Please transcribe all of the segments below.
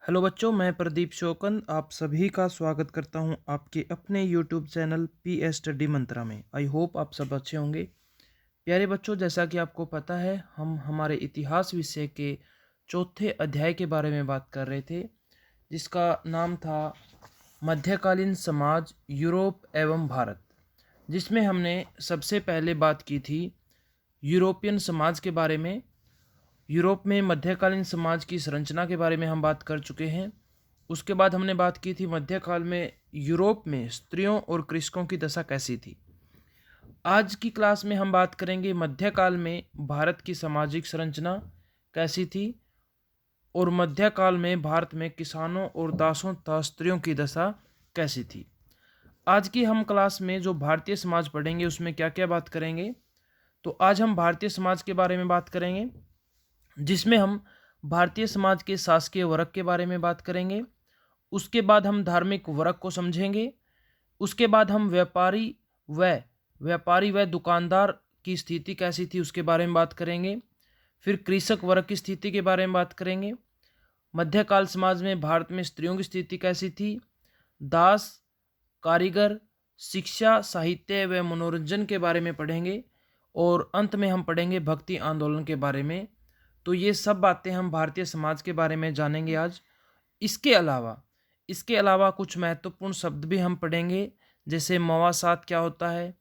Hello बच्चों, मैं प्रदीप शोकन आप सभी का स्वागत करता हूं आपके अपने YouTube channel P S study Mantra में। आई होप आप सब अच्छे होंगे। प्यारे बच्चों, जैसा कि आपको पता है, हम हमारे इतिहास विषय के चौथे अध्याय के बारे में बात कर रहे थे, जिसका नाम था मध्यकालीन समाज, यूरोप एवं भारत, जिसमें हमने सबसे पहले बात की थी यूरोपियन समाज के बारे में। यूरोप में मध्यकालीन समाज की संरचना के बारे में हम बात कर चुके हैं। उसके बाद हमने बात की थी मध्यकाल में यूरोप में स्त्रियों और कृषकों की दशा कैसी थी। आज की क्लास में हम बात करेंगे मध्यकाल में भारत की सामाजिक संरचना कैसी थी और मध्यकाल में भारत में किसानों और दासों तथा स्त्रियों की दशा कैसी थी। आज की हम क्लास में जो भारतीय समाज पढ़ेंगे उसमें क्या क्या बात करेंगे। तो आज हम भारतीय समाज के बारे में बात करेंगे, जिसमें हम भारतीय समाज के शासकीय वर्ग के बारे में बात करेंगे। उसके बाद हम धार्मिक वर्ग को समझेंगे। उसके बाद हम व्यापारी व दुकानदार की स्थिति कैसी थी उसके बारे में बात करेंगे। फिर कृषक वर्ग की स्थिति के बारे में बात करेंगे। मध्यकाल समाज में भारत में स्त्रियों की स्थिति कैसी थी, दास, कारीगर, शिक्षा, साहित्य व मनोरंजन के बारे में पढ़ेंगे। और अंत में हम पढ़ेंगे भक्ति आंदोलन के बारे में। तो ये सब बातें हम भारतीय समाज के बारे में जानेंगे आज। इसके अलावा कुछ महत्वपूर्ण शब्द भी हम पढ़ेंगे, जैसे मवासात क्या होता है,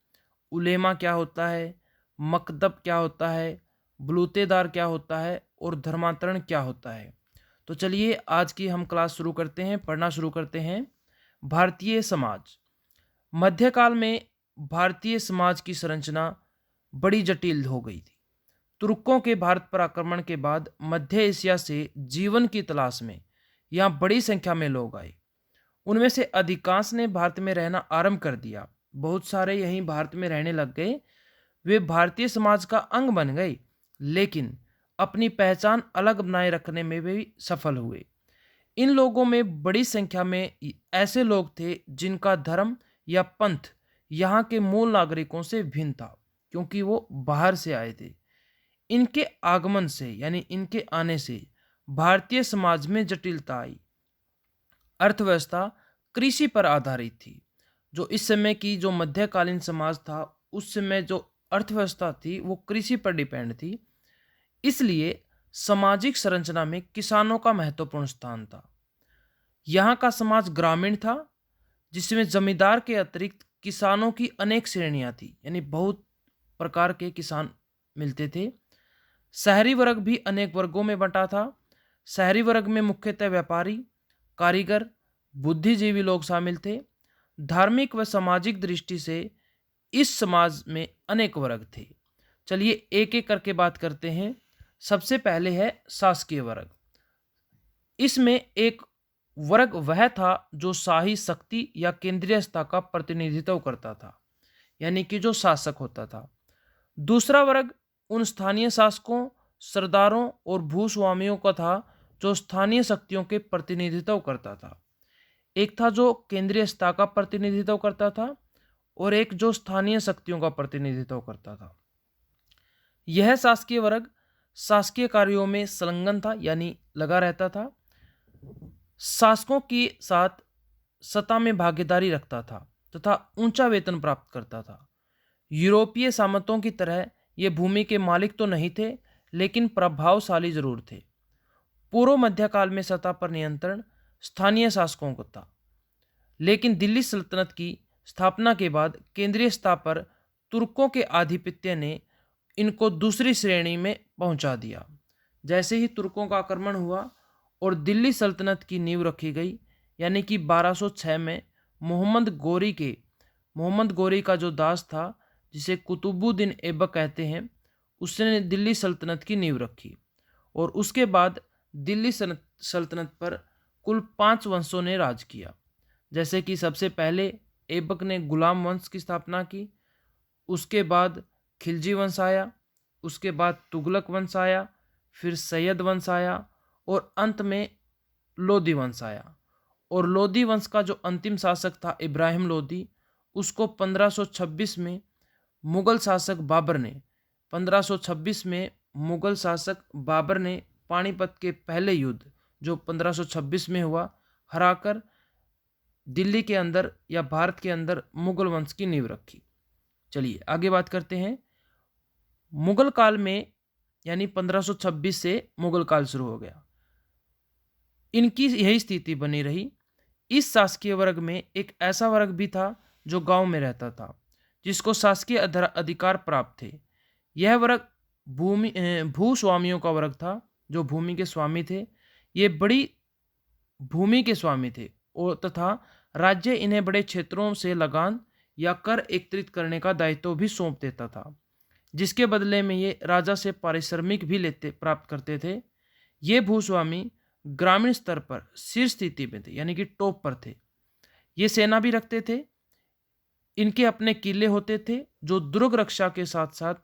उलेमा क्या होता है, मकदब क्या होता है, बलूतेदार क्या होता है और धर्मांतरण क्या होता है। तो चलिए आज की हम क्लास शुरू करते हैं, पढ़ना शुरू करते हैं। भारतीय समाज। मध्यकाल में भारतीय समाज की संरचना बड़ी जटिल हो गई थी। तुर्कों के भारत पर आक्रमण के बाद मध्य एशिया से जीवन की तलाश में यहाँ बड़ी संख्या में लोग आए। उनमें से अधिकांश ने भारत में रहना आरंभ कर दिया। बहुत सारे यहीं भारत में रहने लग गए। वे भारतीय समाज का अंग बन गए, लेकिन अपनी पहचान अलग बनाए रखने में भी सफल हुए। इन लोगों में बड़ी संख्या में ऐसे लोग थे जिनका धर्म या पंथ यहाँ के मूल नागरिकों से भिन्न था, क्योंकि वो बाहर से आए थे। इनके आगमन से यानी इनके आने से भारतीय समाज में जटिलता आई। अर्थव्यवस्था कृषि पर आधारित थी। जो इस समय की जो मध्यकालीन समाज था, उस समय जो अर्थव्यवस्था थी वो कृषि पर डिपेंड थी। इसलिए सामाजिक संरचना में किसानों का महत्वपूर्ण स्थान था। यहाँ का समाज ग्रामीण था, जिसमें जमींदार के अतिरिक्त किसानों की अनेक श्रेणियां थी, यानी बहुत प्रकार के किसान मिलते थे। शहरी वर्ग भी अनेक वर्गों में बंटा था। शहरी वर्ग में मुख्यतः व्यापारी, कारीगर, बुद्धिजीवी लोग शामिल थे। धार्मिक व सामाजिक दृष्टि से इस समाज में अनेक वर्ग थे। चलिए एक एक करके बात करते हैं। सबसे पहले है शासकीय वर्ग। इसमें एक वर्ग वह था जो शाही शक्ति या केंद्रीय सत्ता का प्रतिनिधित्व करता था, यानी कि जो शासक होता था। दूसरा वर्ग उन स्थानीय शासकों, सरदारों और भूस्वामियों का था जो स्थानीय शक्तियों के प्रतिनिधित्व करता था। एक था जो केंद्रीय सत्ता का प्रतिनिधित्व करता था और एक जो स्थानीय शक्तियों का प्रतिनिधित्व करता था। यह शासकीय वर्ग शासकीय कार्यों में संलग्न था, यानी लगा रहता था। शासकों के साथ सत्ता में भागीदारी रखता था तथा ऊंचा वेतन प्राप्त करता था। यूरोपीय सामंतों की तरह ये भूमि के मालिक तो नहीं थे, लेकिन प्रभावशाली जरूर थे। पूर्व मध्यकाल में सत्ता पर नियंत्रण स्थानीय शासकों को था, लेकिन दिल्ली सल्तनत की स्थापना के बाद केंद्रीय सत्ता पर तुर्कों के आधिपत्य ने इनको दूसरी श्रेणी में पहुंचा दिया। जैसे ही तुर्कों का आक्रमण हुआ और दिल्ली सल्तनत की नींव रखी गई, यानी कि 1206 में मोहम्मद गोरी का जो दास था, जिसे कुतुबुद्दीन ऐबक कहते हैं, उसने दिल्ली सल्तनत की नींव रखी। और उसके बाद दिल्ली सल्तनत पर कुल 5 वंशों ने राज किया। जैसे कि सबसे पहले ऐबक ने गुलाम वंश की स्थापना की, उसके बाद खिलजी वंश आया, उसके बाद तुगलक वंश आया, फिर सैयद वंश आया और अंत में लोदी वंश आया। और लोदी वंश का जो अंतिम शासक था इब्राहिम लोदी, उसको 1526 में मुगल शासक बाबर ने पानीपत के पहले युद्ध जो 1526 में हुआ, हराकर दिल्ली के अंदर या भारत के अंदर मुगल वंश की नींव रखी। चलिए आगे बात करते हैं। मुगल काल में यानी 1526 से मुगल काल शुरू हो गया, इनकी यही स्थिति बनी रही। इस शासकीय वर्ग में एक ऐसा वर्ग भी था जो गांव में रहता था, जिसको शासकीय अधिकार प्राप्त थे। यह वर्ग भूस्वामियों का वर्ग था, जो भूमि के स्वामी थे। ये बड़ी भूमि के स्वामी थे और तथा राज्य इन्हें बड़े क्षेत्रों से लगान या कर एकत्रित करने का दायित्व भी सौंप देता था, जिसके बदले में ये राजा से पारिश्रमिक भी प्राप्त करते थे। ये भूस्वामी ग्रामीण स्तर पर शीर्ष स्थिति में थे, यानी कि टॉप पर थे। ये सेना भी रखते थे। इनके अपने किले होते थे, जो दुर्ग रक्षा के साथ साथ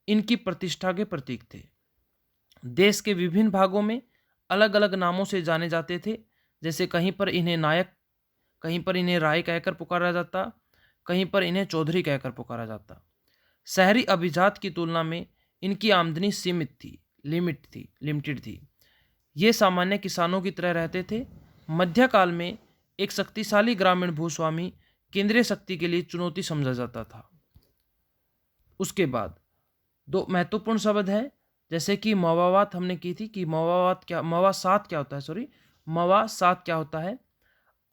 इनकी प्रतिष्ठा के प्रतीक थे। देश के विभिन्न भागों में अलग अलग नामों से जाने जाते थे, जैसे कहीं पर इन्हें नायक, कहीं पर इन्हें राय कहकर पुकारा जाता, कहीं पर इन्हें चौधरी कहकर पुकारा जाता। शहरी अभिजात की तुलना में इनकी आमदनी सीमित थी, लिमिटेड थी। ये सामान्य किसानों की तरह रहते थे। मध्यकाल में एक शक्तिशाली ग्रामीण भूस्वामी केंद्रीय शक्ति के लिए चुनौती समझा जाता था। उसके बाद दो महत्वपूर्ण शब्द हैं, जैसे कि मवावात हमने की थी कि मवासात क्या होता है।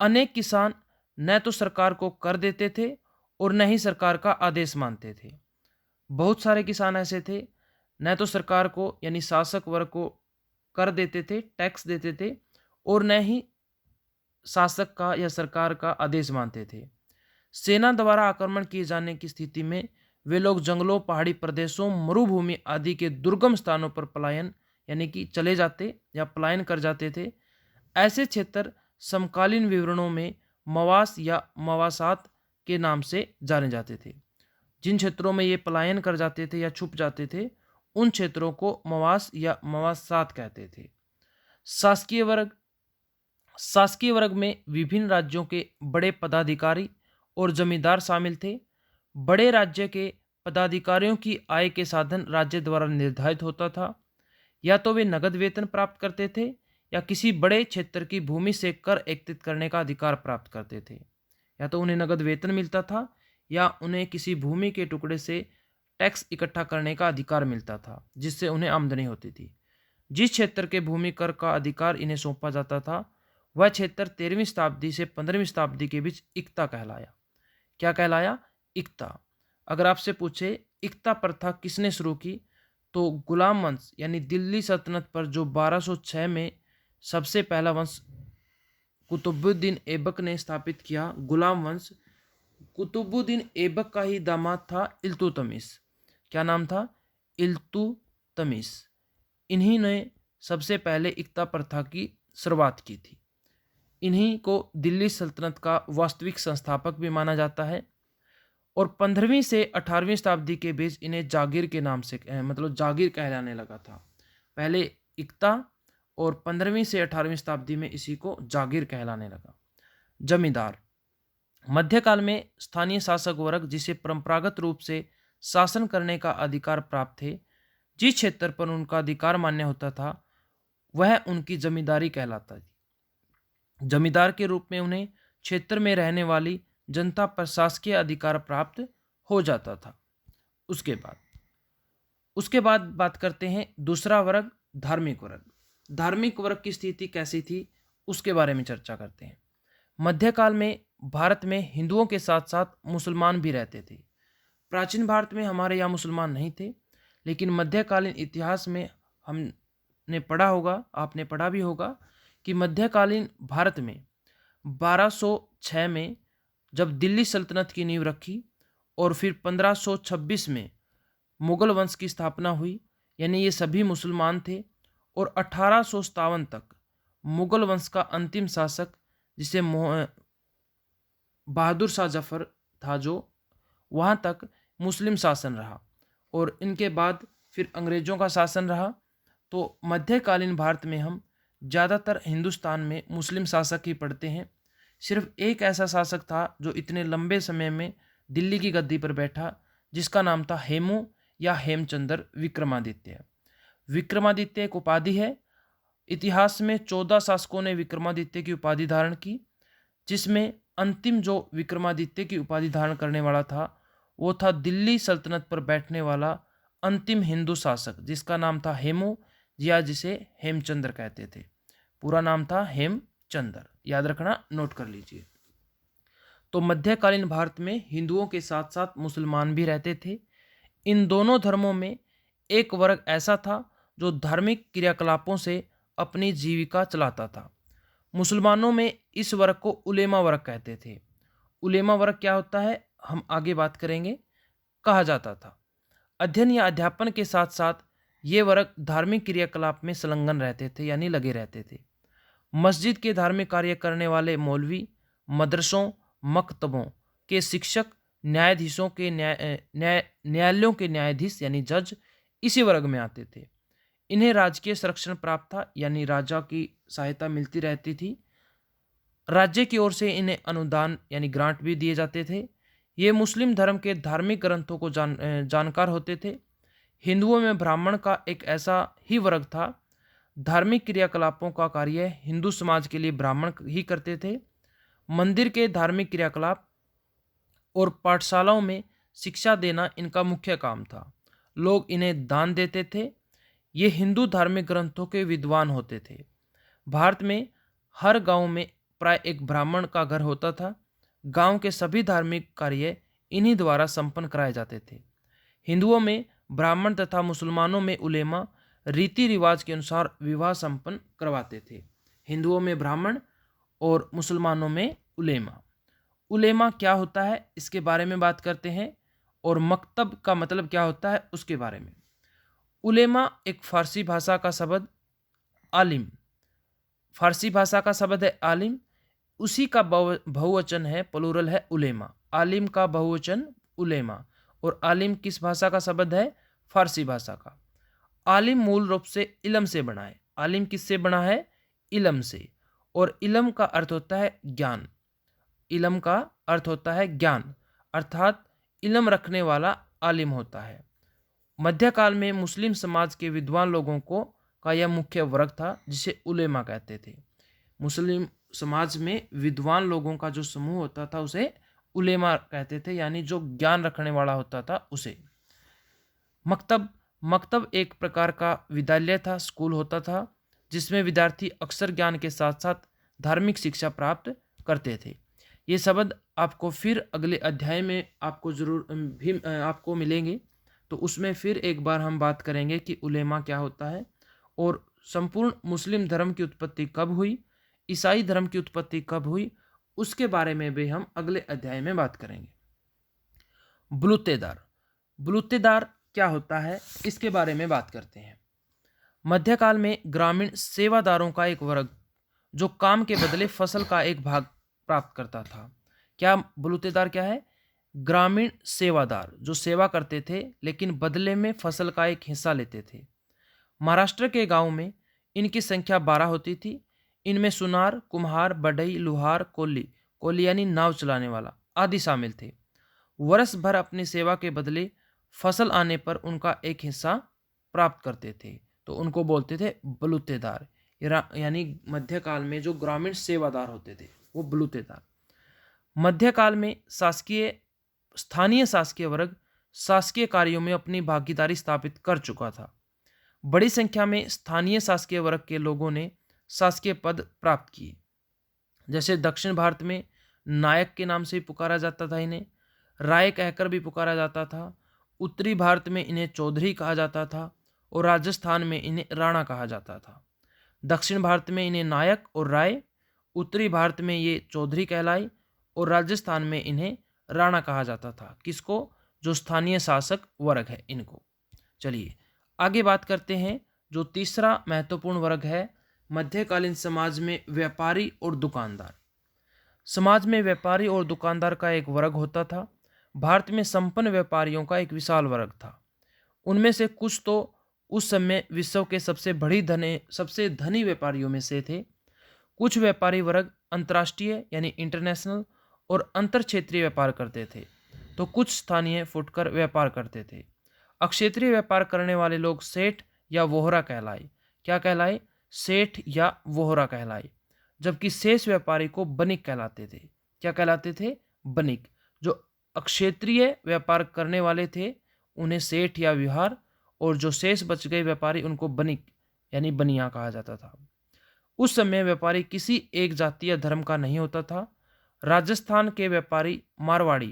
अनेक किसान न तो सरकार को कर देते थे और न ही सरकार का आदेश मानते थे। बहुत सारे किसान ऐसे थे, न तो सरकार को यानी शासक वर्ग को कर देते थे, टैक्स देते थे, और न ही शासक का या सरकार का आदेश मानते थे। सेना द्वारा आक्रमण किए जाने की स्थिति में वे लोग जंगलों, पहाड़ी प्रदेशों, मरुभूमि आदि के दुर्गम स्थानों पर पलायन यानी कि चले जाते या पलायन कर जाते थे। ऐसे क्षेत्र समकालीन विवरणों में मवास या मवासात के नाम से जाने जाते थे। जिन क्षेत्रों में ये पलायन कर जाते थे या छुप जाते थे, उन क्षेत्रों को मवास या मवासात कहते थे। शासकीय वर्ग में विभिन्न राज्यों के बड़े पदाधिकारी और जमींदार शामिल थे। बड़े राज्य के पदाधिकारियों की आय के साधन राज्य द्वारा निर्धारित होता था। या तो वे नगद वेतन प्राप्त करते थे या किसी बड़े क्षेत्र की भूमि से कर एकत्रित करने का अधिकार प्राप्त करते थे। या तो उन्हें नगद वेतन मिलता था या उन्हें किसी भूमि के टुकड़े से टैक्स इकट्ठा करने का अधिकार मिलता था, जिससे उन्हें आमदनी होती थी। जिस क्षेत्र के भूमि कर का अधिकार इन्हें सौंपा जाता था, वह क्षेत्र 13वीं शताब्दी से 15वीं शताब्दी के बीच इक्ता कहलाया। क्या कहलाया? इक्ता। अगर आपसे पूछे इक्ता प्रथा किसने शुरू की, तो गुलाम वंश यानी दिल्ली सल्तनत पर जो 1206 में सबसे पहला वंश कुतुबुद्दीन ऐबक ने स्थापित किया, गुलाम वंश। कुतुबुद्दीन ऐबक का ही दामाद था इल्तुतमिश। क्या नाम था? इल्तुतमिश। इन्हीं ने सबसे पहले इक्ता प्रथा की शुरुआत की थी। इन्हीं को दिल्ली सल्तनत का वास्तविक संस्थापक भी माना जाता है। और 15वीं से 18वीं शताब्दी के बीच इन्हें जागीर के नाम से मतलब जागीर कहलाने लगा था। पहले इक्ता और 15वीं से 18वीं शताब्दी में इसी को जागीर कहलाने लगा। जमींदार मध्यकाल में स्थानीय शासक वर्ग, जिसे परंपरागत रूप से शासन करने का अधिकार प्राप्त थे, जिस क्षेत्र पर उनका अधिकार मान्य होता था, वह उनकी जमींदारी कहलाता थी। जमींदार के रूप में उन्हें क्षेत्र में रहने वाली जनता पर शासकीय अधिकार प्राप्त हो जाता था। उसके बाद बात करते हैं दूसरा वर्ग, धार्मिक वर्ग। धार्मिक वर्ग की स्थिति कैसी थी, उसके बारे में चर्चा करते हैं। मध्यकाल में भारत में हिंदुओं के साथ साथ मुसलमान भी रहते थे। प्राचीन भारत में हमारे यहाँ मुसलमान नहीं थे, लेकिन मध्यकालीन इतिहास में हमने पढ़ा होगा, आपने पढ़ा भी होगा कि मध्यकालीन भारत में 1206 में जब दिल्ली सल्तनत की नींव रखी और फिर 1526 में मुगल वंश की स्थापना हुई, यानी ये सभी मुसलमान थे। और 1857 तक मुगल वंश का अंतिम शासक, जिसे बहादुर शाह जफर था, जो वहाँ तक मुस्लिम शासन रहा और इनके बाद फिर अंग्रेज़ों का शासन रहा। तो मध्यकालीन भारत में हम ज़्यादातर हिंदुस्तान में मुस्लिम शासक ही पढ़ते हैं। सिर्फ एक ऐसा शासक था जो इतने लंबे समय में दिल्ली की गद्दी पर बैठा, जिसका नाम था हेमू या हेमचंद्र विक्रमादित्य। विक्रमादित्य एक उपाधि है इतिहास में 14 शासकों ने विक्रमादित्य की उपाधि धारण की, जिसमें अंतिम जो विक्रमादित्य की उपाधि धारण करने वाला था वो था दिल्ली सल्तनत पर बैठने वाला अंतिम हिंदू शासक, जिसका नाम था हेमू, या जिसे हेमचंद्र कहते थे। पूरा नाम था हेमचंद्र, याद रखना, नोट कर लीजिए। तो मध्यकालीन भारत में हिंदुओं के साथ साथ मुसलमान भी रहते थे। इन दोनों धर्मों में एक वर्ग ऐसा था जो धार्मिक क्रियाकलापों से अपनी जीविका चलाता था। मुसलमानों में इस वर्ग को उलेमा वर्ग कहते थे। उलेमा वर्ग क्या होता है हम आगे बात करेंगे। कहा जाता था अध्ययन या अध्यापन के साथ साथ ये वर्ग धार्मिक क्रियाकलाप में संलग्न रहते थे, यानी लगे रहते थे। मस्जिद के धार्मिक कार्य करने वाले मौलवी, मदरसों, मकतबों के शिक्षक, न्यायाधीशों के न्यायालयों के न्यायाधीश यानी जज इसी वर्ग में आते थे। इन्हें राजकीय संरक्षण प्राप्त था, यानी राजा की सहायता मिलती रहती थी। राज्य की ओर से इन्हें अनुदान यानी ग्रांट भी दिए जाते थे। ये मुस्लिम धर्म के धार्मिक ग्रंथों को जानकार होते थे। हिंदुओं में ब्राह्मण का एक ऐसा ही वर्ग था। धार्मिक क्रियाकलापों का कार्य हिंदू समाज के लिए ब्राह्मण ही करते थे। मंदिर के धार्मिक क्रियाकलाप और पाठशालाओं में शिक्षा देना इनका मुख्य काम था। लोग इन्हें दान देते थे। ये हिंदू धार्मिक ग्रंथों के विद्वान होते थे। भारत में हर गांव में प्राय एक ब्राह्मण का घर होता था। गांव के सभी धार्मिक कार्य इन्हीं द्वारा संपन्न कराए जाते थे। हिंदुओं में ब्राह्मण तथा मुसलमानों में उलेमा रीति रिवाज के अनुसार विवाह संपन्न करवाते थे। हिंदुओं में ब्राह्मण और मुसलमानों में उलेमा। उलेमा क्या होता है इसके बारे में बात करते हैं, और मकतब का मतलब क्या होता है उसके बारे में। उलेमा एक फारसी भाषा का शब्द आलिम, फारसी भाषा का शब्द है आलिम, उसी का बहुवचन है, प्लूरल है उलेमा। आलिम का बहुवचन उलेमा, और आलिम किस भाषा का शब्द है? फारसी भाषा का। आलिम मूल रूप से इल्म से बना है। आलिम किससे बना है? इल्म से। और इल्म का अर्थ होता है ज्ञान। इल्म का अर्थ होता है ज्ञान, अर्थात इल्म रखने वाला आलिम होता है। मध्यकाल में मुस्लिम समाज के विद्वान लोगों को का यह मुख्य वर्ग था जिसे उलेमा कहते थे। मुस्लिम समाज में विद्वान लोगों का जो समूह होता था उसे उलेमा कहते थे, यानी जो ज्ञान रखने वाला होता था उसे। मकतब एक प्रकार का विद्यालय था, स्कूल होता था, जिसमें विद्यार्थी अक्सर ज्ञान के साथ साथ धार्मिक शिक्षा प्राप्त करते थे। ये शब्द आपको फिर अगले अध्याय में आपको जरूर भी आपको मिलेंगे, तो उसमें फिर एक बार हम बात करेंगे कि उलेमा क्या होता है और संपूर्ण मुस्लिम धर्म की उत्पत्ति कब हुई, ईसाई धर्म की उत्पत्ति कब हुई, उसके बारे में भी हम अगले अध्याय में बात करेंगे। बलूतेदार क्या होता है इसके बारे में बात करते हैं। मध्यकाल में ग्रामीण सेवादारों का एक वर्ग जो काम के बदले फसल का एक भाग प्राप्त करता था। क्या बलूतेदार क्या है? ग्रामीण सेवादार जो सेवा करते थे लेकिन बदले में फसल का एक हिस्सा लेते थे। महाराष्ट्र के गांव में इनकी संख्या 12 होती थी। इनमें सुनार, कुम्हार, बढ़ई, लुहार, कोली यानी नाव चलाने वाला आदि शामिल थे। वर्ष भर अपनी सेवा के बदले फसल आने पर उनका एक हिस्सा प्राप्त करते थे, तो उनको बोलते थे बलूतेदार। यानी मध्यकाल में जो ग्रामीण सेवादार होते थे वो बलूतेदार। मध्यकाल में स्थानीय शासकीय वर्ग शासकीय कार्यों में अपनी भागीदारी स्थापित कर चुका था। बड़ी संख्या में स्थानीय शासकीय वर्ग के लोगों ने शासकीय पद प्राप्त किए। जैसे दक्षिण भारत में नायक के नाम से पुकारा जाता था, इन्हें राय कहकर भी पुकारा जाता था। उत्तरी भारत में इन्हें चौधरी कहा जाता था और राजस्थान में इन्हें राणा कहा जाता था। दक्षिण भारत में इन्हें नायक और राय, उत्तरी भारत में ये चौधरी कहलाई और राजस्थान में इन्हें राणा कहा जाता था। किसको? जो स्थानीय शासक वर्ग है इनको। चलिए आगे बात करते हैं। जो तीसरा महत्वपूर्ण वर्ग है मध्यकालीन समाज में व्यापारी और दुकानदार। समाज में व्यापारी और दुकानदार का एक वर्ग होता था। भारत में संपन्न व्यापारियों का एक विशाल वर्ग था। उनमें से कुछ तो उस समय विश्व के सबसे धनी व्यापारियों में से थे। कुछ व्यापारी वर्ग अंतर्राष्ट्रीय यानी इंटरनेशनल और अंतर क्षेत्रीय व्यापार करते थे, तो कुछ स्थानीय फुटकर व्यापार करते थे। अक्षेत्रीय व्यापार करने वाले लोग सेठ या वोहरा कहलाए। क्या कहलाए? सेठ या वोहरा कहलाए, जबकि शेष व्यापारी को बनिक कहलाते थे। क्या कहलाते थे? बनिक। जो अक्षेत्रीय व्यापार करने वाले थे उन्हें सेठ या विहार, और जो शेष बच गए व्यापारी उनको बनिक यानी बनिया कहा जाता था। उस समय व्यापारी किसी एक जाति या धर्म का नहीं होता था। राजस्थान के व्यापारी मारवाड़ी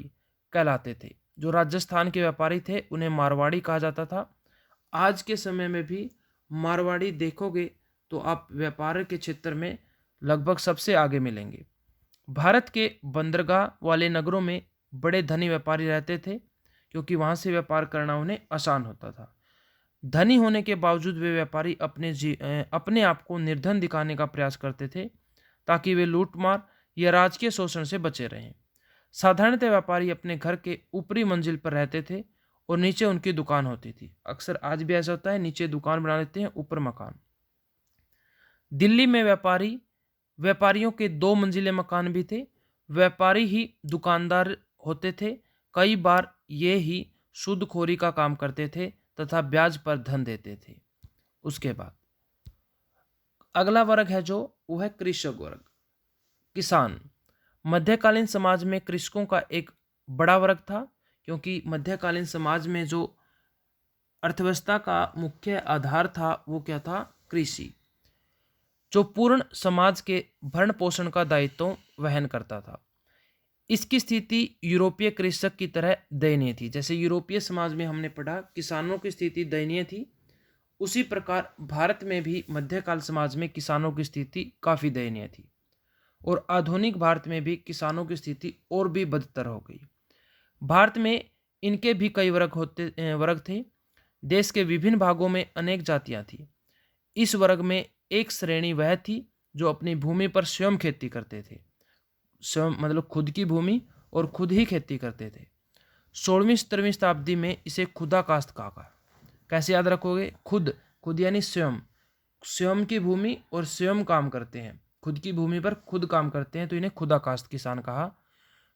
कहलाते थे। जो राजस्थान के व्यापारी थे उन्हें मारवाड़ी कहा जाता था। आज के समय में भी मारवाड़ी देखोगे तो आप व्यापार के क्षेत्र में लगभग सबसे आगे मिलेंगे। भारत के बंदरगाह वाले नगरों में बड़े धनी व्यापारी रहते थे, क्योंकि वहाँ से व्यापार करना उन्हें आसान होता था। धनी होने के बावजूद वे व्यापारी अपने आप को निर्धन दिखाने का प्रयास करते थे, ताकि वे लूटमार या राजकीय शोषण से बचे रहें। साधारणतः व्यापारी अपने घर के ऊपरी मंजिल पर रहते थे और नीचे उनकी दुकान होती थी। अक्सर आज भी ऐसा होता है, नीचे दुकान बना लेते हैं, ऊपर मकान। दिल्ली में व्यापारियों के 2 मंजिले मकान भी थे। व्यापारी ही दुकानदार होते थे। कई बार ये ही सूदखोरी का काम करते थे तथा ब्याज पर धन देते थे। उसके बाद अगला वर्ग है जो वो है कृषक वर्ग, किसान। मध्यकालीन समाज में कृषकों का एक बड़ा वर्ग था, क्योंकि मध्यकालीन समाज में जो अर्थव्यवस्था का मुख्य आधार था वो क्या था? कृषि, जो पूर्ण समाज के भरण पोषण का दायित्व वहन करता था। इसकी स्थिति यूरोपीय कृषक की तरह दयनीय थी। जैसे यूरोपीय समाज में हमने पढ़ा किसानों की स्थिति दयनीय थी, उसी प्रकार भारत में भी मध्यकाल समाज में किसानों की स्थिति काफ़ी दयनीय थी। और आधुनिक भारत में भी किसानों की स्थिति और भी बदतर हो गई। भारत में इनके भी कई वर्ग थे। देश के विभिन्न भागों में अनेक जातियां थी। इस वर्ग में एक श्रेणी वह थी जो अपनी भूमि पर स्वयं खेती करते थे। स्वयं मतलब खुद की भूमि और खुद ही खेती करते थे। 16वीं-17वीं शताब्दी में इसे खुदा काश्त कहा। कैसे याद रखोगे? खुद यानी स्वयं, स्वयं की भूमि और स्वयं काम करते हैं, खुद की भूमि पर खुद काम करते हैं, तो इन्हें खुदा काश्त किसान कहा।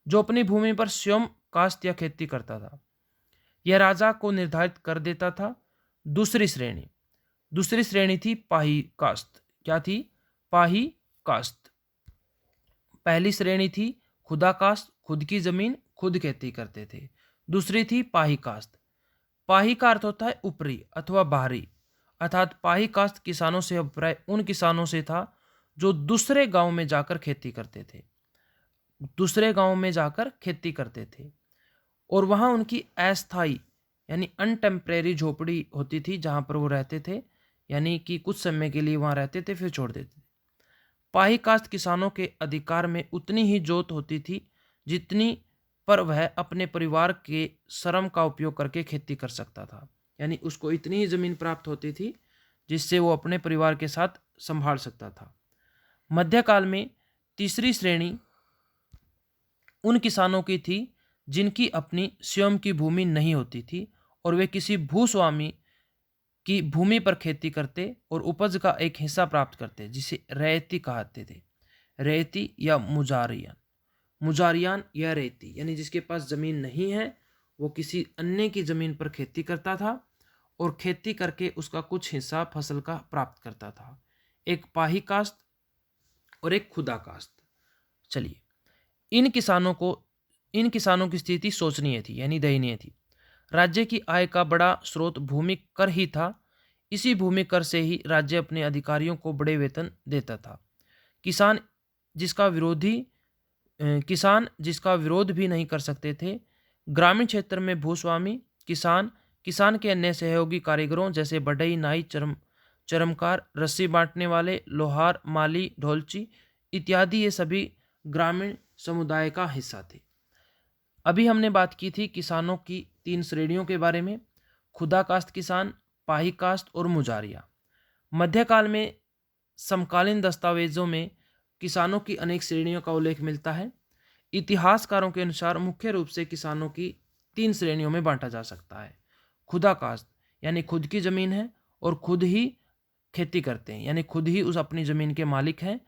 जो अपनी भूमि पर स्वयं काश्त या खेती करता था, यह राजा को निर्धारित कर देता था। दूसरी श्रेणी थी पाही काश्त। क्या थी? पाही काश्त। पहली श्रेणी थी खुदा काश्त, खुद की जमीन खुद खेती करते थे। दूसरी थी पाही काश्त। पाही का अर्थ होता है ऊपरी अथवा बाहरी, अर्थात पाही काश्त किसानों से अभिप्राय उन किसानों से था जो दूसरे गांव में जाकर खेती करते थे, और वहां उनकी अस्थायी यानी अनटेम्परेरी झोपड़ी होती थी, जहां पर वो रहते थे, यानी कि कुछ समय के लिए वहां रहते थे फिर छोड़ देते थे। पाही काश्त किसानों के अधिकार में उतनी ही जोत होती थी जितनी पर वह अपने परिवार के श्रम का उपयोग करके खेती कर सकता था। यानी उसको इतनी ही जमीन प्राप्त होती थी जिससे वो अपने परिवार के साथ संभाल सकता था। मध्यकाल में तीसरी श्रेणी उन किसानों की थी जिनकी अपनी स्वयं की भूमि नहीं होती थी और वे किसी भूस्वामी की भूमि पर खेती करते और उपज का एक हिस्सा प्राप्त करते, जिसे रैयती कहते थे। रैयती या मुजारियान या रैयती, यानी जिसके पास जमीन नहीं है वो किसी अन्य की जमीन पर खेती करता था और खेती करके उसका कुछ हिस्सा फसल का प्राप्त करता था। एक पाही काश्त और एक खुदा काश्त। चलिए, इन किसानों की स्थिति शोचनीय थी यानी दयनीय थी। राज्य की आय का बड़ा स्रोत भूमि कर ही था। इसी भूमि कर से ही राज्य अपने अधिकारियों को बड़े वेतन देता था। किसान जिसका विरोध भी नहीं कर सकते थे। ग्रामीण क्षेत्र में भूस्वामी, किसान के अन्य सहयोगी कारीगरों जैसे बढ़ई, नाई, चरमकार, रस्सी बांटने वाले, लोहार, माली, ढोलची इत्यादि, ये सभी ग्रामीण समुदाय का हिस्सा थे। अभी हमने बात की थी किसानों की 3 श्रेणियों के बारे में: खुदा काश्त किसान, पाही काश्त और मुजारिया। मध्यकाल में समकालीन दस्तावेजों में किसानों की अनेक श्रेणियों का उल्लेख मिलता है। इतिहासकारों के अनुसार मुख्य रूप से किसानों की 3 श्रेणियों में बांटा जा सकता है। खुदा काश्त यानी खुद की जमीन है और खुद ही खेती करते हैं, यानी खुद ही उस अपनी जमीन के मालिक हैं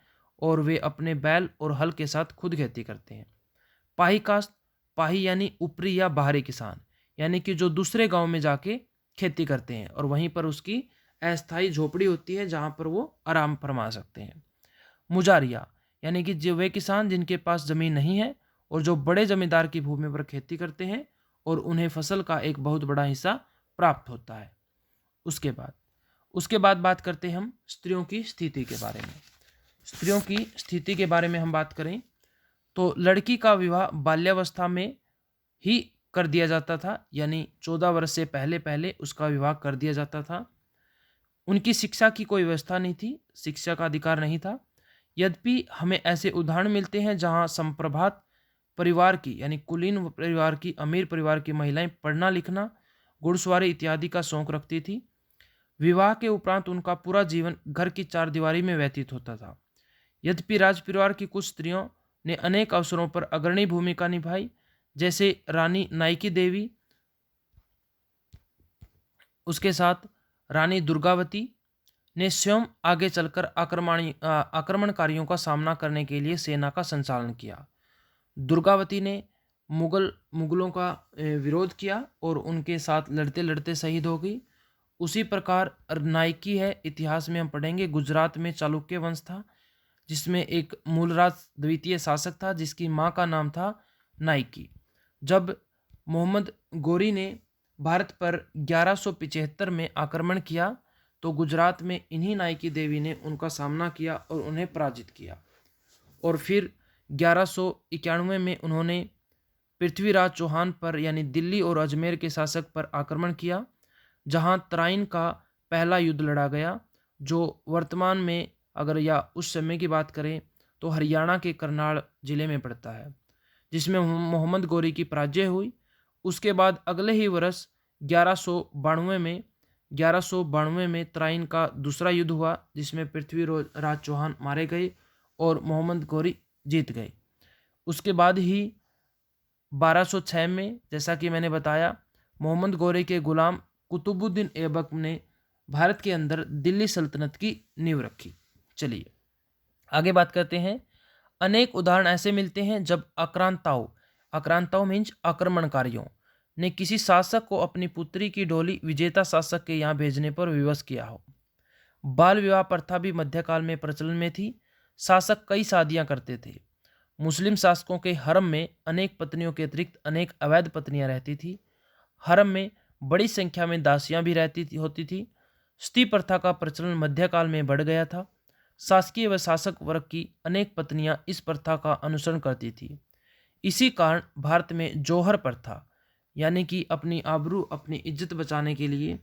और वे अपने बैल और हल के साथ खुद खेती करते हैं। पाही काश्त, पाही यानी ऊपरी या बाहरी किसान, यानी कि जो दूसरे गांव में जाके खेती करते हैं और वहीं पर उसकी अस्थायी झोपड़ी होती है जहाँ पर वो आराम फरमा सकते हैं। मुजारिया यानी कि जो वे किसान जिनके पास ज़मीन नहीं है और जो बड़े जमींदार की भूमि पर खेती करते हैं और उन्हें फसल का एक बहुत बड़ा हिस्सा प्राप्त होता है। उसके बाद बात करते हैं हम स्त्रियों की स्थिति के बारे में। स्त्रियों की स्थिति के बारे में हम बात करें तो लड़की का विवाह बाल्यावस्था में ही कर दिया जाता था, यानी 14 वर्ष से पहले पहले उसका विवाह कर दिया जाता था। उनकी शिक्षा की कोई व्यवस्था नहीं थी, शिक्षा का अधिकार नहीं था। यद्यपि हमें ऐसे उदाहरण मिलते हैं जहां संप्रभात परिवार की यानी कुलीन परिवार की, अमीर परिवार की महिलाएं पढ़ना लिखना, घुड़सवारी इत्यादि का शौक रखती थी। विवाह के उपरांत उनका पूरा जीवन घर की चारदीवारी में व्यतीत होता था। यद्यपि राजपरिवार की कुछ स्त्रियों ने अनेक अवसरों पर अग्रणी भूमिका निभाई, जैसे रानी नाइकी देवी, उसके साथ रानी दुर्गावती ने स्वयं आगे चलकर आक्रमणकारियों का सामना करने के लिए सेना का संचालन किया। दुर्गावती ने मुगलों का विरोध किया और उनके साथ लड़ते लड़ते शहीद हो गई। उसी प्रकार नाइकी है, इतिहास में हम पढ़ेंगे, गुजरात में चालुक्य वंश था जिसमें एक मूलराज द्वितीय शासक था जिसकी माँ का नाम था नाइकी। जब मोहम्मद गोरी ने भारत पर 1175 में आक्रमण किया तो गुजरात में इन्हीं नाइकी देवी ने उनका सामना किया और उन्हें पराजित किया। और फिर 1191 में उन्होंने पृथ्वीराज चौहान पर यानी दिल्ली और अजमेर के शासक पर आक्रमण किया, जहां तराइन का पहला युद्ध लड़ा गया, जो वर्तमान में अगर या उस समय की बात करें तो हरियाणा के करनाल जिले में पड़ता है, जिसमें मोहम्मद गोरी की पराजय हुई। उसके बाद अगले ही वर्ष 1192 में तराइन का दूसरा युद्ध हुआ जिसमें पृथ्वीराज चौहान मारे गए और मोहम्मद गोरी जीत गए। उसके बाद ही 1206 में, जैसा कि मैंने बताया, मोहम्मद गोरी के गुलाम कुतुबुद्दीन ऐबक ने भारत के अंदर दिल्ली सल्तनत की नींव रखी। चलिए आगे बात करते हैं। अनेक उदाहरण ऐसे मिलते हैं जब आक्रांताओं मीन्स आक्रमणकारियों ने किसी शासक को अपनी पुत्री की डोली विजेता शासक के यहाँ भेजने पर विवश किया हो। बाल विवाह प्रथा भी मध्यकाल में प्रचलन में थी। शासक कई शादियां करते थे। मुस्लिम शासकों के हरम में अनेक पत्नियों के अतिरिक्त अनेक अवैध पत्नियां रहती थी। हरम में बड़ी संख्या में दासियां भी होती थी। सती प्रथा का प्रचलन मध्यकाल में बढ़ गया था। शासकीय व शासक वर्ग की अनेक पत्नियां इस प्रथा का अनुसरण करती थी। इसी कारण भारत में जौहर प्रथा यानी कि अपनी आबरू, अपनी इज्जत बचाने के लिए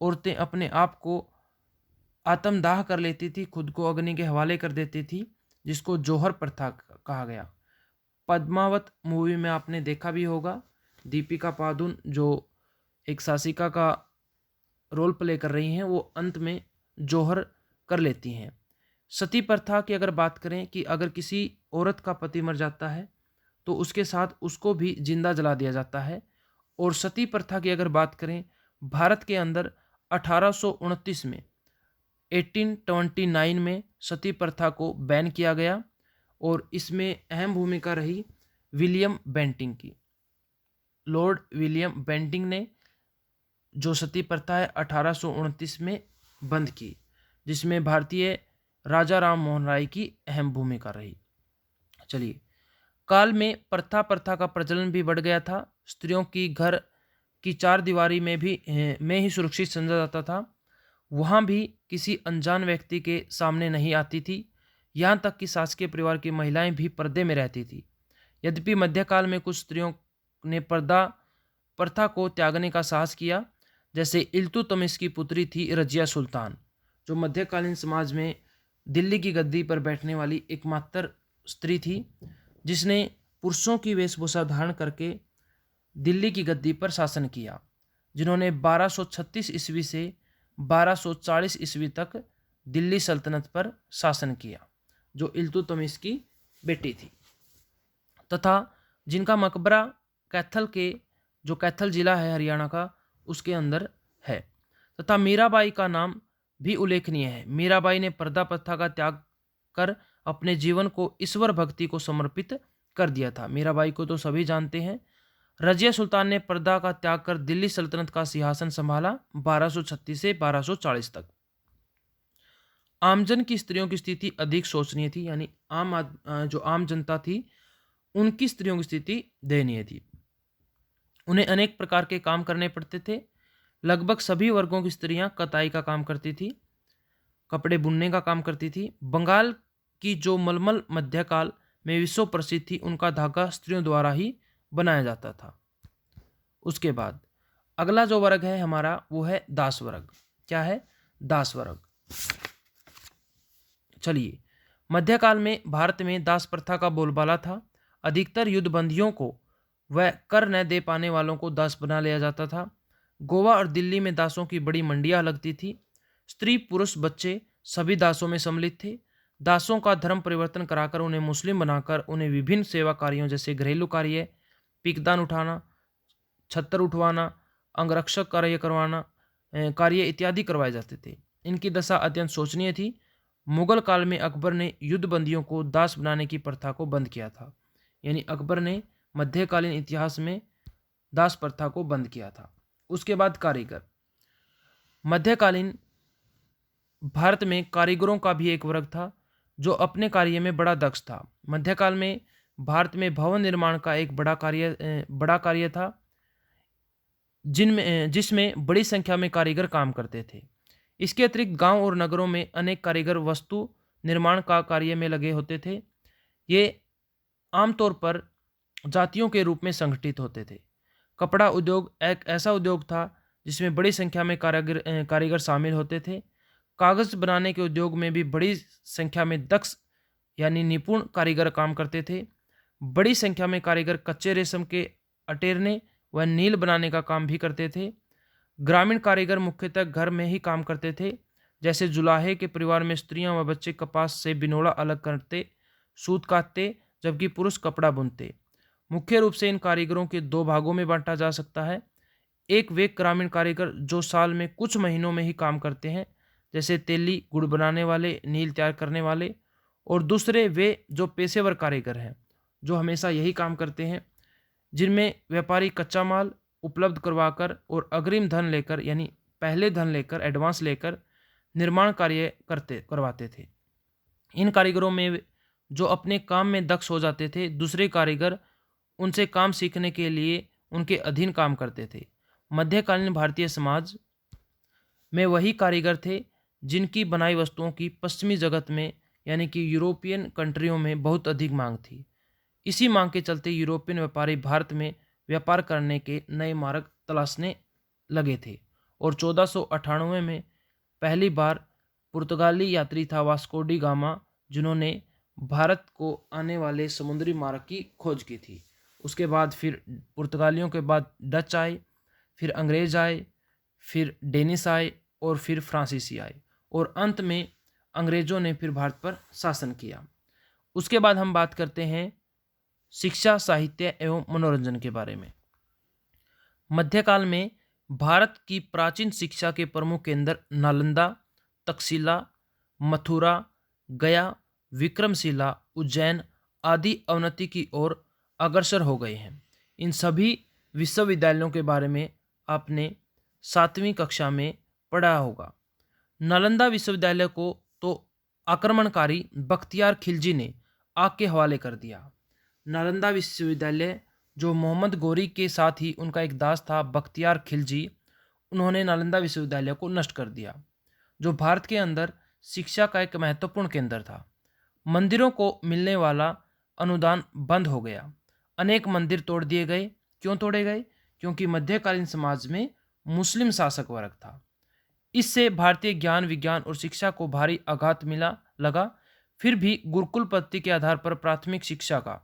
औरतें अपने आप को आत्मदाह कर लेती थी, खुद को अग्नि के हवाले कर देती थी, जिसको जौहर प्रथा कहा गया। पद्मावत मूवी में आपने देखा भी होगा, दीपिका पादुन जो एक शासिका का रोल प्ले कर रही हैं वो अंत में जौहर कर लेती हैं। सती प्रथा की अगर बात करें कि अगर किसी औरत का पति मर जाता है तो उसके साथ उसको भी जिंदा जला दिया जाता है। और सती प्रथा की अगर बात करें, भारत के अंदर 1829 में 1829 में सती प्रथा को बैन किया गया और इसमें अहम भूमिका रही विलियम बेंटिंग की। लॉर्ड विलियम बेंटिंग ने जो सती प्रथा है 1829 में बंद की, जिसमें भारतीय राजा राम मोहन राय की अहम भूमिका रही। चलिए, काल में प्रथा का प्रचलन भी बढ़ गया था। स्त्रियों की घर की चार दीवारी में ही सुरक्षित समझा जाता था। वहाँ भी किसी अनजान व्यक्ति के सामने नहीं आती थी। यहाँ तक कि शासकीय परिवार की महिलाएं भी पर्दे में रहती थी। यद्यपि मध्यकाल में कुछ स्त्रियों ने पर्दा प्रथा को त्यागने का साहस किया, जैसे इल्तुतमिश की पुत्री थी रजिया सुल्तान, जो मध्यकालीन समाज में दिल्ली की गद्दी पर बैठने वाली एकमात्र स्त्री थी जिसने पुरुषों की वेशभूषा धारण करके दिल्ली की गद्दी पर शासन किया, जिन्होंने 1236 ईस्वी से 1240 ईस्वी तक दिल्ली सल्तनत पर शासन किया, जो इल्तुतमिश की बेटी थी, तथा जिनका मकबरा कैथल जिला है हरियाणा का, उसके अंदर है। तथा मीराबाई का नाम भी उल्लेखनीय है। मीराबाई ने पर्दा प्रथा का त्याग कर अपने जीवन को ईश्वर भक्ति को समर्पित कर दिया था। मीराबाई को तो सभी जानते हैं। रजिया सुल्तान ने पर्दा का त्याग कर दिल्ली सल्तनत का सिंहासन संभाला 1236 से 1240 तक। आमजन की स्त्रियों की स्थिति अधिक शोचनीय थी, यानी जो आम जनता थी उनकी स्त्रियों की स्थिति दयनीय थी। उन्हें अनेक प्रकार के काम करने पड़ते थे। लगभग सभी वर्गों की स्त्रियां कताई का काम करती थी, कपड़े बुनने का काम करती थी। बंगाल की जो मलमल मध्यकाल में विश्व प्रसिद्ध थी, उनका धागा स्त्रियों द्वारा ही बनाया जाता था। उसके बाद अगला जो वर्ग है हमारा वो है दास वर्ग। क्या है? दास वर्ग। चलिए, मध्यकाल में भारत में दास प्रथा का बोलबाला था। अधिकतर युद्धबंदियों को व कर न दे पाने वालों को दास बना लिया जाता था। गोवा और दिल्ली में दासों की बड़ी मंडियां लगती थी। स्त्री पुरुष बच्चे सभी दासों में सम्मिलित थे। दासों का धर्म परिवर्तन कराकर उन्हें मुस्लिम बनाकर उन्हें विभिन्न सेवा कार्यों जैसे घरेलू कार्य, पिकदान उठाना, छत्तर उठवाना, अंगरक्षक कार्य इत्यादि करवाए जाते थे। इनकी दशा अत्यंत शोचनीय थी। मुगल काल में अकबर ने युद्धबंदियों को दास बनाने की प्रथा को बंद किया था, यानी अकबर ने मध्यकालीन इतिहास में दास प्रथा को बंद किया था। उसके बाद कारीगर। मध्यकालीन भारत में कारीगरों का भी एक वर्ग था जो अपने कार्य में बड़ा दक्ष था। मध्यकाल में भारत में भवन निर्माण का एक बड़ा कार्य था, जिसमें बड़ी संख्या में कारीगर काम करते थे। इसके अतिरिक्त गांव और नगरों में अनेक कारीगर वस्तु निर्माण का कार्य में लगे होते थे। ये आमतौर पर जातियों के रूप में संगठित होते थे। कपड़ा उद्योग एक ऐसा उद्योग था जिसमें बड़ी संख्या में कारीगर शामिल होते थे। कागज बनाने के उद्योग में भी बड़ी संख्या में दक्ष यानी निपुण कारीगर काम करते थे। बड़ी संख्या में कारीगर कच्चे रेशम के अटेरने व नील बनाने का काम भी करते थे। ग्रामीण कारीगर मुख्यतः घर में ही काम करते थे, जैसे जुलाहे के परिवार में स्त्रियां व बच्चे कपास से बिनोला अलग करते, सूत काटते, जबकि पुरुष कपड़ा बुनते। मुख्य रूप से इन कारीगरों के दो भागों में बांटा जा सकता है। एक वे ग्रामीण कारीगर जो साल में कुछ महीनों में ही काम करते हैं, जैसे तेली, गुड़ बनाने वाले, नील तैयार करने वाले। और दूसरे वे जो पेशेवर कारीगर हैं, जो हमेशा यही काम करते हैं, जिनमें व्यापारी कच्चा माल उपलब्ध करवाकर और अग्रिम धन लेकर, यानी पहले धन लेकर, एडवांस लेकर निर्माण कार्य करवाते थे। इन कारीगरों में जो अपने काम में दक्ष हो जाते थे, दूसरे कारीगर उनसे काम सीखने के लिए उनके अधीन काम करते थे। मध्यकालीन भारतीय समाज में वही कारीगर थे जिनकी बनाई वस्तुओं की पश्चिमी जगत में, यानी कि यूरोपियन कंट्रियों में बहुत अधिक मांग थी। इसी मांग के चलते यूरोपियन व्यापारी भारत में व्यापार करने के नए मार्ग तलाशने लगे थे और 1498 में पहली बार पुर्तगाली यात्री था वास्को डी गामा, जिन्होंने भारत को आने वाले समुद्री मार्ग की खोज की थी। उसके बाद फिर पुर्तगालियों के बाद डच आए, फिर अंग्रेज आए, फिर डेनिश आए और फिर फ्रांसीसी आए, और अंत में अंग्रेजों ने फिर भारत पर शासन किया। उसके बाद हम बात करते हैं शिक्षा, साहित्य एवं मनोरंजन के बारे में। मध्यकाल में भारत की प्राचीन शिक्षा के प्रमुख केंद्र नालंदा, तक्षशिला, मथुरा, गया, विक्रमशिला, उज्जैन आदि अवनति की ओर अग्रसर हो गए हैं। इन सभी विश्वविद्यालयों के बारे में आपने 7वीं कक्षा में पढ़ा होगा। नालंदा विश्वविद्यालय को तो आक्रमणकारी बख्तियार खिलजी ने आग के हवाले कर दिया। नालंदा विश्वविद्यालय जो मोहम्मद गोरी के साथ ही उनका एक दास था बख्तियार खिलजी, उन्होंने नालंदा विश्वविद्यालय को नष्ट कर दिया, जो भारत के अंदर शिक्षा का एक महत्वपूर्ण केंद्र था। मंदिरों को मिलने वाला अनुदान बंद हो गया। अनेक मंदिर तोड़ दिए गए। क्यों तोड़े गए? क्योंकि मध्यकालीन समाज में मुस्लिम शासक वर्ग था। इससे भारतीय ज्ञान, विज्ञान और शिक्षा को भारी आघात लगा। फिर भी गुरुकुल पद्धति के आधार पर प्राथमिक शिक्षा का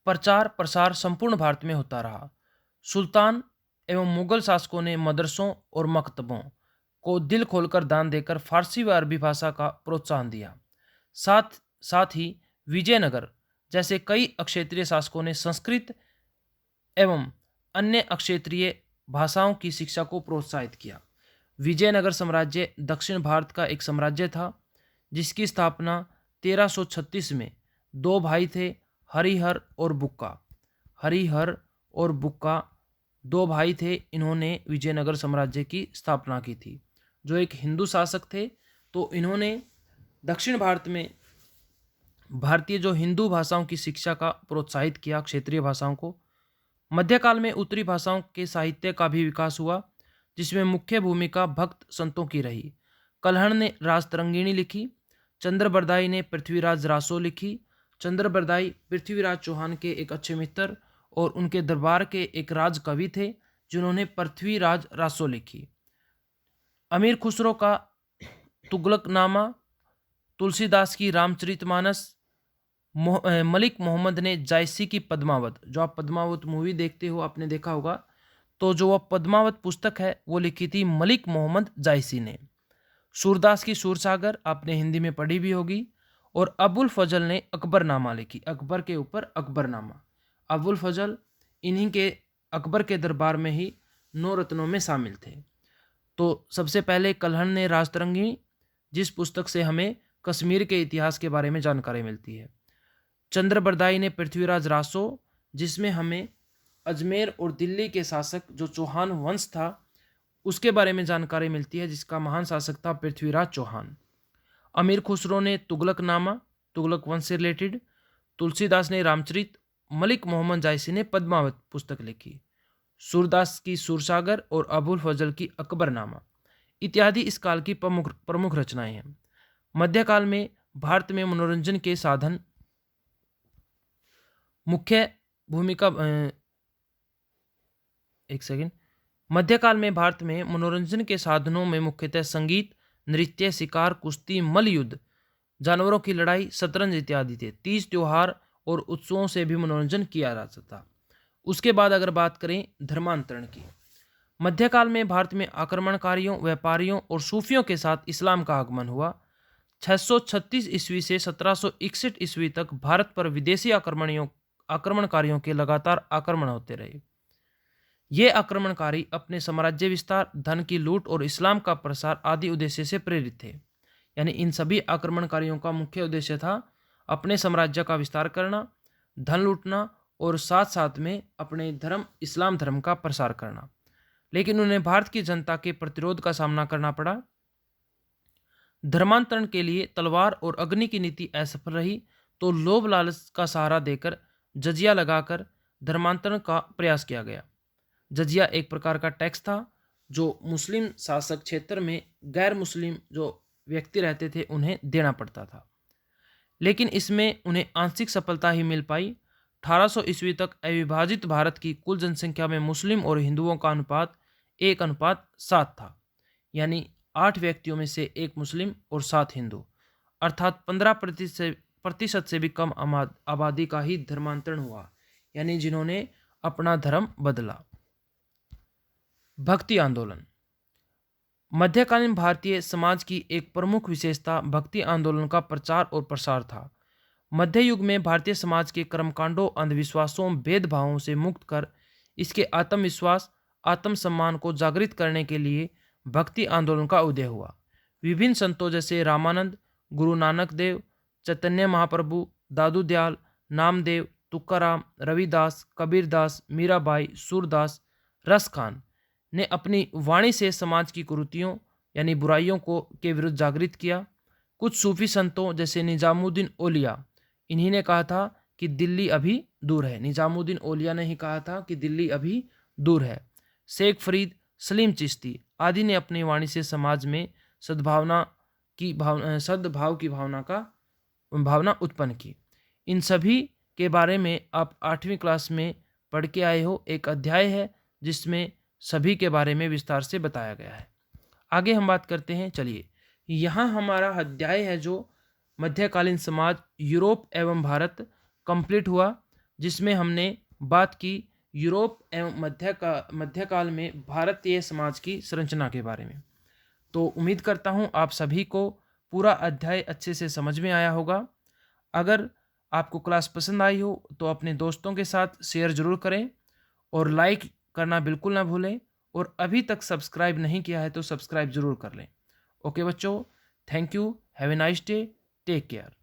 प्रचार प्रसार संपूर्ण भारत में होता रहा। सुल्तान एवं मुगल शासकों ने मदरसों और मकतबों को दिल खोलकर दान देकर फारसी व अरबी भाषा का प्रोत्साहन दिया। साथ ही विजयनगर जैसे कई अक्षेत्रीय शासकों ने संस्कृत एवं अन्य अक्षेत्रीय भाषाओं की शिक्षा को प्रोत्साहित किया। विजयनगर साम्राज्य दक्षिण भारत का एक साम्राज्य था, जिसकी स्थापना 1336 में दो भाई थे, हरिहर और बुक्का। हरिहर और बुक्का दो भाई थे, इन्होंने विजयनगर साम्राज्य की स्थापना की थी। जो एक हिंदू शासक थे, तो इन्होंने दक्षिण भारत में भारतीय जो हिंदू भाषाओं की शिक्षा का प्रोत्साहित किया, क्षेत्रीय भाषाओं को। मध्यकाल में उत्तरी भाषाओं के साहित्य का भी विकास हुआ, जिसमें मुख्य भूमिका भक्त संतों की रही। कल्हण ने राजतरंगिणी लिखी, चंद्रबरदाई ने पृथ्वीराज रासो लिखी। चंद्रबरदाई पृथ्वीराज चौहान के एक अच्छे मित्र और उनके दरबार के एक राज कवि थे, जिन्होंने पृथ्वीराज रासो लिखी। अमीर खुसरो का तुगलकनामा, तुलसीदास की रामचरितमानस, मलिक मोहम्मद ने जायसी की पद्मावत, जो आप पद्मावत मूवी देखते हो, आपने देखा होगा, तो जो वह पद्मावत पुस्तक है वो लिखी थी मलिक मोहम्मद जायसी ने। सूरदास की सूरसागर आपने हिंदी में पढ़ी भी होगी। और अबुल फजल ने अकबरनामा लिखी, अकबर के ऊपर अकबरनामा। अबुल फजल इन्हीं के अकबर के दरबार में ही 9 रत्नों में शामिल थे। तो सबसे पहले कल्हण ने राजतरंगिणी, जिस पुस्तक से हमें कश्मीर के इतिहास के बारे में जानकारी मिलती है। चंद्रबरदाई ने पृथ्वीराज रासो, जिसमें हमें अजमेर और दिल्ली के शासक जो चौहान वंश था उसके बारे में जानकारी मिलती है, जिसका महान शासक था पृथ्वीराज चौहान। अमीर खुसरो ने तुगलकनामा, तुगलक वंश से रिलेटेड। तुलसीदास ने रामचरित, मलिक मोहम्मद जायसी ने पद्मावत पुस्तक लिखी। सूरदास की सूरसागर और अबुल फजल की अकबरनामा इत्यादि इस काल की प्रमुख रचनाएं हैं। मध्यकाल में भारत में मनोरंजन के साधन मुख्य भूमिका मध्यकाल में भारत में मनोरंजन के साधनों में मुख्यतः संगीत, नृत्य, शिकार, कुश्ती, मल्लयुद्ध, जानवरों की लड़ाई, शतरंज इत्यादि थे। तीज, त्योहार और उत्सवों से भी मनोरंजन किया जाता था। उसके बाद अगर बात करें धर्मांतरण की, मध्यकाल में भारत में आक्रमणकारियों, व्यापारियों और सूफियों के साथ इस्लाम का आगमन हुआ। 636 ईस्वी से 1761 ईस्वी तक भारत पर विदेशी आक्रमणकारियों के लगातार आक्रमण होते रहे। ये आक्रमणकारी अपने साम्राज्य विस्तार, धन की लूट और इस्लाम का प्रसार आदि उद्देश्य से प्रेरित थे। यानी इन सभी आक्रमणकारियों का मुख्य उद्देश्य था अपने साम्राज्य का विस्तार करना, धन लूटना और साथ साथ में अपने धर्म इस्लाम धर्म का प्रसार करना। लेकिन उन्हें भारत की जनता के प्रतिरोध का सामना करना पड़ा। धर्मांतरण के लिए तलवार और अग्नि की नीति असफल रही, तो लोभ लालच का सहारा देकर जजिया लगाकर धर्मांतरण का प्रयास किया गया। जजिया एक प्रकार का टैक्स था जो मुस्लिम शासक क्षेत्र में गैर मुस्लिम जो व्यक्ति रहते थे उन्हें देना पड़ता था, लेकिन इसमें उन्हें आंशिक सफलता ही मिल पाई। 1800 ईस्वी तक अविभाजित भारत की कुल जनसंख्या में मुस्लिम और हिंदुओं का अनुपात 1:7 था, यानी 8 व्यक्तियों में से 1 मुस्लिम और 7 हिंदू, अर्थात 15% से भी कम आबादी का ही धर्मांतरण हुआ, यानी जिन्होंने अपना धर्म बदला। भक्ति आंदोलन मध्यकालीन भारतीय समाज की एक प्रमुख विशेषता भक्ति आंदोलन का प्रचार और प्रसार था। मध्य युग में भारतीय समाज के कर्मकांडों, अंधविश्वासों, भेदभावों से मुक्त कर इसके आत्मविश्वास, आत्मसम्मान को जागृत करने के लिए भक्ति आंदोलन का उदय हुआ। विभिन्न संतों जैसे रामानंद, गुरु नानक देव, चैतन्य महाप्रभु, दादू दयाल, नामदेव, तुकाराम, रविदास, कबीरदास, मीराबाई, सूरदास, रसखान ने अपनी वाणी से समाज की कुरीतियों यानी बुराइयों को के विरुद्ध जागृत किया। कुछ सूफी संतों जैसे निजामुद्दीन औलिया, इन्हीं ने कहा था कि दिल्ली अभी दूर है। निजामुद्दीन औलिया ने ही कहा था कि दिल्ली अभी दूर है। शेख फरीद, सलीम चिश्ती आदि ने अपनी वाणी से समाज में सद्भाव की भावना उत्पन्न की। इन सभी के बारे में आप 8वीं क्लास में पढ़ के आए हो। एक अध्याय है जिसमें सभी के बारे में विस्तार से बताया गया है। आगे हम बात करते हैं। चलिए, यहाँ हमारा अध्याय है जो मध्यकालीन समाज, यूरोप एवं भारत कंप्लीट हुआ, जिसमें हमने बात की यूरोप एवं मध्यकाल में भारतीय समाज की संरचना के बारे में। तो उम्मीद करता हूँ आप सभी को पूरा अध्याय अच्छे से समझ में आया होगा। अगर आपको क्लास पसंद आई हो तो अपने दोस्तों के साथ शेयर जरूर करें और लाइक करना बिल्कुल ना भूलें, और अभी तक सब्सक्राइब नहीं किया है तो सब्सक्राइब जरूर कर लें। ओके बच्चों, thank you, have a nice day, take care.